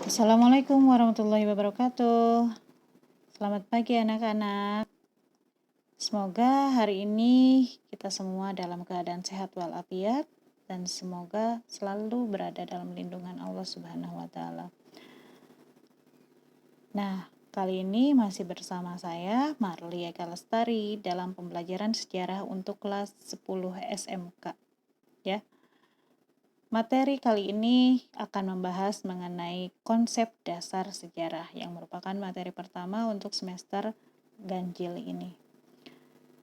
Assalamualaikum warahmatullahi wabarakatuh. Selamat pagi anak-anak. Semoga hari ini kita semua dalam keadaan sehat walafiat dan semoga selalu berada dalam lindungan Allah Subhanahu wa taala. Nah, kali ini masih bersama saya Marli Eka Lestari dalam pembelajaran sejarah untuk kelas 10 SMK, ya. Materi kali ini akan membahas mengenai konsep dasar sejarah yang merupakan materi pertama untuk semester ganjil ini.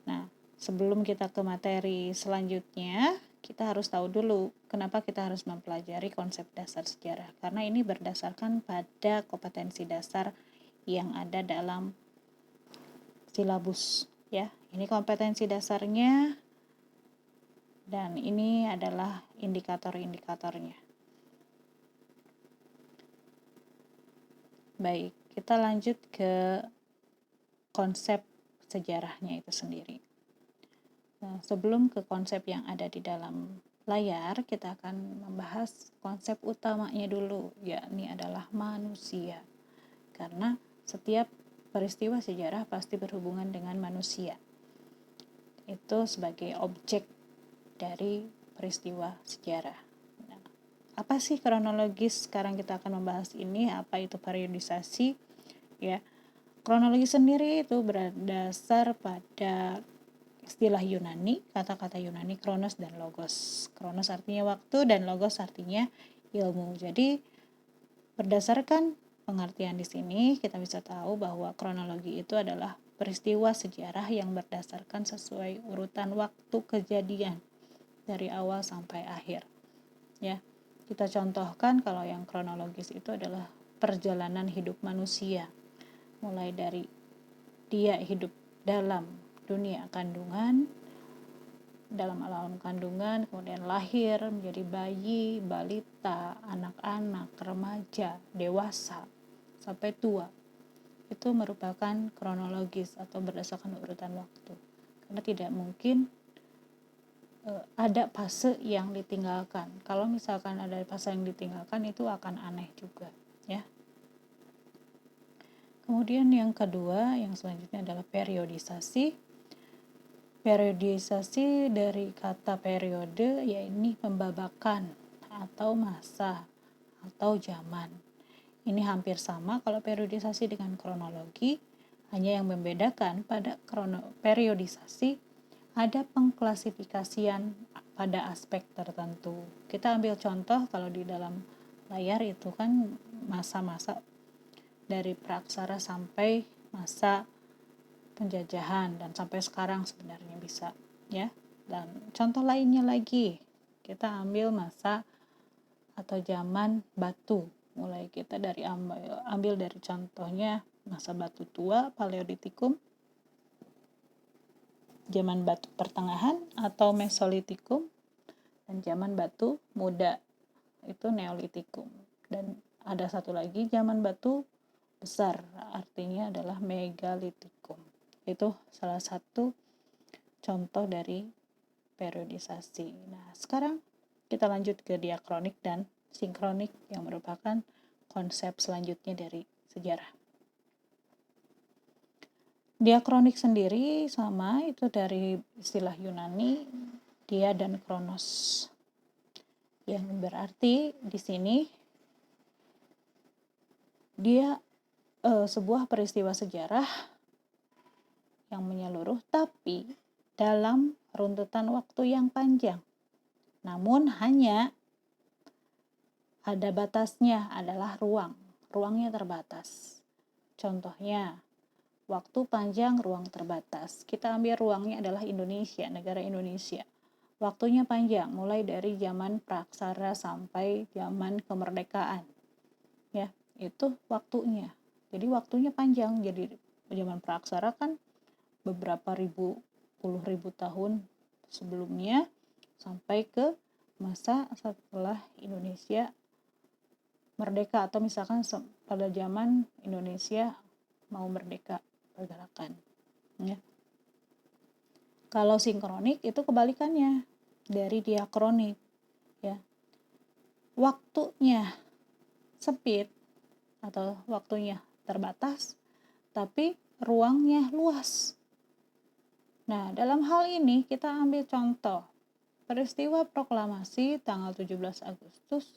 Nah, sebelum kita ke materi selanjutnya, kita harus tahu dulu kenapa kita harus mempelajari konsep dasar sejarah. Karena ini berdasarkan pada kompetensi dasar yang ada dalam silabus, ya. Ini kompetensi dasarnya dan ini adalah indikator-indikatornya. Baik, kita lanjut ke konsep sejarahnya itu sendiri. Nah, sebelum ke konsep yang ada di dalam layar, kita akan membahas konsep utamanya dulu, yakni adalah manusia. Karena setiap peristiwa sejarah pasti berhubungan dengan manusia. Itu sebagai objek dari peristiwa sejarah. Nah, apa sih kronologis? Sekarang kita akan membahas ini, apa itu periodisasi, ya. Kronologi sendiri itu berdasar pada istilah Yunani, kata-kata Yunani kronos dan logos. Kronos artinya waktu dan logos artinya ilmu. Jadi berdasarkan pengertian di sini kita bisa tahu bahwa kronologi itu adalah peristiwa sejarah yang berdasarkan sesuai urutan waktu kejadian dari awal sampai akhir. Ya, kita contohkan kalau yang kronologis itu adalah perjalanan hidup manusia. Mulai dari dia hidup dalam dunia kandungan, dalam alam kandungan, kemudian lahir menjadi bayi, balita, anak-anak, remaja, dewasa, sampai tua. Itu merupakan kronologis atau berdasarkan urutan waktu. Karena tidak mungkin ada fase yang ditinggalkan. Kalau misalkan ada fase yang ditinggalkan itu akan aneh juga, ya. Kemudian yang kedua, yang selanjutnya adalah periodisasi. Periodisasi dari kata periode, yaitu pembabakan atau masa atau zaman. Ini hampir sama kalau periodisasi dengan kronologi, hanya yang membedakan pada periodisasi ada pengklasifikasian pada aspek tertentu. Kita ambil contoh kalau di dalam layar itu kan masa-masa dari praksara sampai masa penjajahan dan sampai sekarang sebenarnya bisa, ya. Dan contoh lainnya lagi, kita ambil masa atau zaman batu. Mulai kita dari ambil dari contohnya masa batu tua, Paleolitikum, zaman batu pertengahan atau Mesolitikum, dan zaman batu muda itu Neolitikum. Dan ada satu lagi zaman batu besar, artinya adalah Megalitikum. Itu salah satu contoh dari periodisasi. Nah, sekarang kita lanjut ke diakronik dan sinkronik yang merupakan konsep selanjutnya dari sejarah. Diakronik sendiri sama, itu dari istilah Yunani, dia dan kronos. Yang berarti di sini dia sebuah peristiwa sejarah yang menyeluruh tapi dalam runtutan waktu yang panjang. Namun hanya ada batasnya, adalah ruang. Ruangnya terbatas. Contohnya, waktu panjang, ruang terbatas. Kita ambil ruangnya adalah Indonesia, negara Indonesia. Waktunya panjang, mulai dari zaman praksara sampai zaman kemerdekaan. Ya, itu waktunya. Jadi waktunya panjang. Jadi zaman praksara kan beberapa puluh ribu tahun sebelumnya sampai ke masa setelah Indonesia merdeka, atau misalkan pada zaman Indonesia mau merdeka pergerakan, ya. Kalau sinkronik itu kebalikannya dari diakronik, ya. Waktunya sempit atau waktunya terbatas, tapi ruangnya luas. Nah, dalam hal ini kita ambil contoh peristiwa proklamasi tanggal 17 Agustus.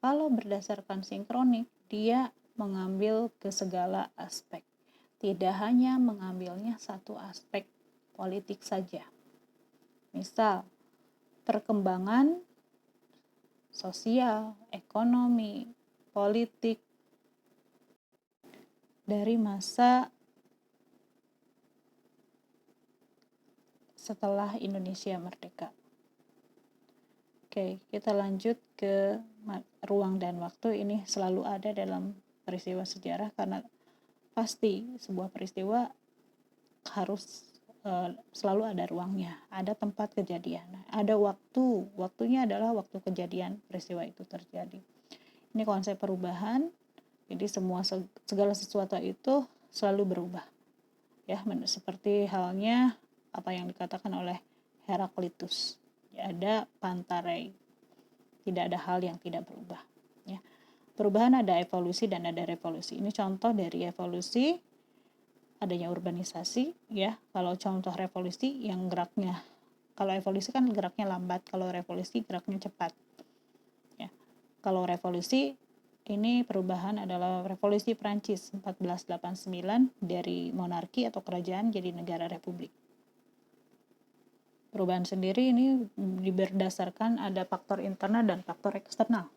Kalau berdasarkan sinkronik, dia mengambil ke segala aspek. Tidak hanya mengambilnya satu aspek politik saja. Misal, perkembangan sosial, ekonomi, politik dari masa setelah Indonesia merdeka. Oke, kita lanjut ke ruang dan waktu. Ini selalu ada dalam peristiwa sejarah karena pasti sebuah peristiwa harus selalu ada ruangnya, ada tempat kejadian, ada waktunya adalah waktu kejadian peristiwa itu terjadi. Ini konsep perubahan, jadi segala sesuatu itu selalu berubah, ya, seperti halnya apa yang dikatakan oleh Heraklitus, ya, ada pantarei, tidak ada hal yang tidak berubah, ya. Perubahan ada evolusi dan ada revolusi. Ini contoh dari evolusi, adanya urbanisasi, ya. Kalau contoh revolusi yang geraknya, kalau evolusi kan geraknya lambat, kalau revolusi geraknya cepat, ya. Kalau revolusi ini perubahan adalah revolusi Prancis 1489 dari monarki atau kerajaan jadi negara republik. Perubahan sendiri ini berdasarkan ada faktor internal dan faktor eksternal.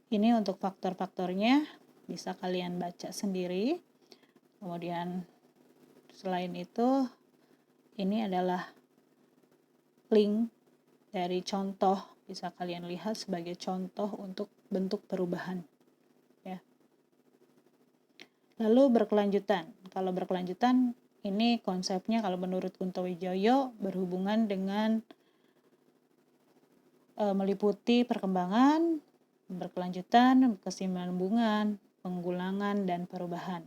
Ini untuk faktor-faktornya bisa kalian baca sendiri. Kemudian selain itu, ini adalah link dari contoh, bisa kalian lihat sebagai contoh untuk bentuk perubahan, ya. Lalu berkelanjutan. Kalau berkelanjutan ini konsepnya kalau menurut Kunto Wijoyo berhubungan dengan meliputi perkembangan, berkelanjutan, kesinambungan, penggulangan, dan perubahan.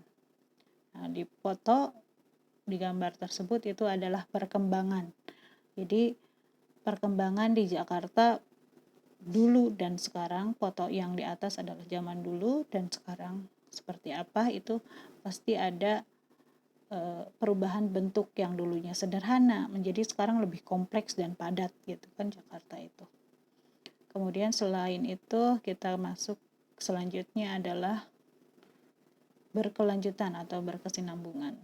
Nah, di foto di gambar tersebut itu adalah perkembangan. Jadi perkembangan di Jakarta dulu dan sekarang, foto yang di atas adalah zaman dulu dan sekarang seperti apa, itu pasti ada perubahan bentuk yang dulunya sederhana menjadi sekarang lebih kompleks dan padat gitu kan Jakarta itu. Kemudian selain itu kita masuk selanjutnya adalah berkelanjutan atau berkesinambungan.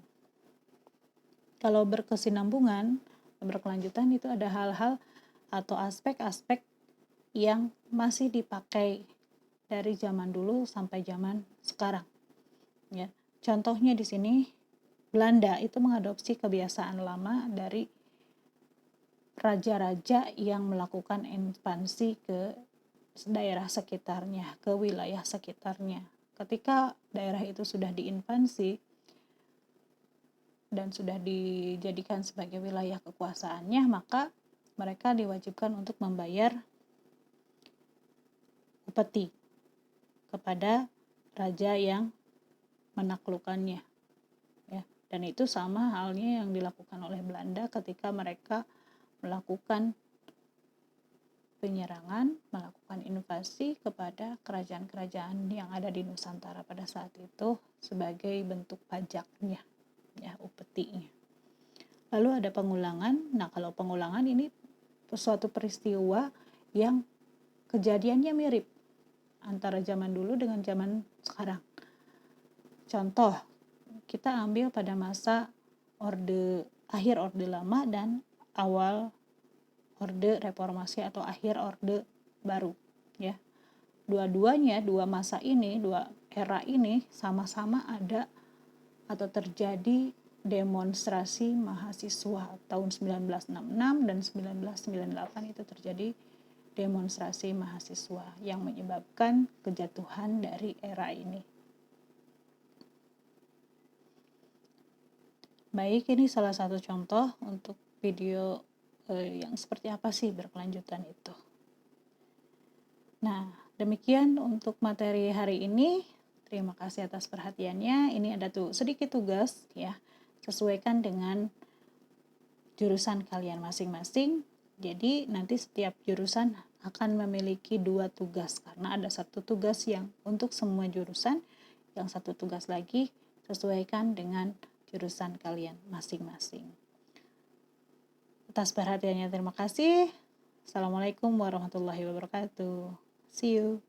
Kalau berkesinambungan, berkelanjutan itu ada hal-hal atau aspek-aspek yang masih dipakai dari zaman dulu sampai zaman sekarang. Ya, contohnya di sini Belanda itu mengadopsi kebiasaan lama dari raja-raja yang melakukan ekspansi ke daerah sekitarnya, ke wilayah sekitarnya. Ketika daerah itu sudah diinvasi dan sudah dijadikan sebagai wilayah kekuasaannya, maka mereka diwajibkan untuk membayar upeti kepada raja yang menaklukkannya, ya. Dan itu sama halnya yang dilakukan oleh Belanda ketika mereka melakukan penyerangan, melakukan invasi kepada kerajaan-kerajaan yang ada di Nusantara pada saat itu sebagai bentuk pajaknya, ya, upetinya. Lalu ada pengulangan. Nah, kalau pengulangan ini suatu peristiwa yang kejadiannya mirip antara zaman dulu dengan zaman sekarang. Contoh, kita ambil pada masa akhir Orde Lama dan awal Orde Reformasi atau akhir Orde Baru, ya. Dua-duanya, dua masa ini, dua era ini sama-sama ada atau terjadi demonstrasi mahasiswa tahun 1966 dan 1998 itu terjadi demonstrasi mahasiswa yang menyebabkan kejatuhan dari era ini. Baik, ini salah satu contoh untuk video yang seperti apa sih berkelanjutan itu. Nah, demikian untuk materi hari ini. Terima kasih atas perhatiannya. Ini ada sedikit tugas, ya. Sesuaikan dengan jurusan kalian masing-masing. Jadi nanti setiap jurusan akan memiliki 2 tugas, karena ada satu tugas yang untuk semua jurusan, yang satu tugas lagi sesuaikan dengan jurusan kalian masing-masing. Atas perhatiannya terima kasih. Assalamualaikum warahmatullahi wabarakatuh. See you.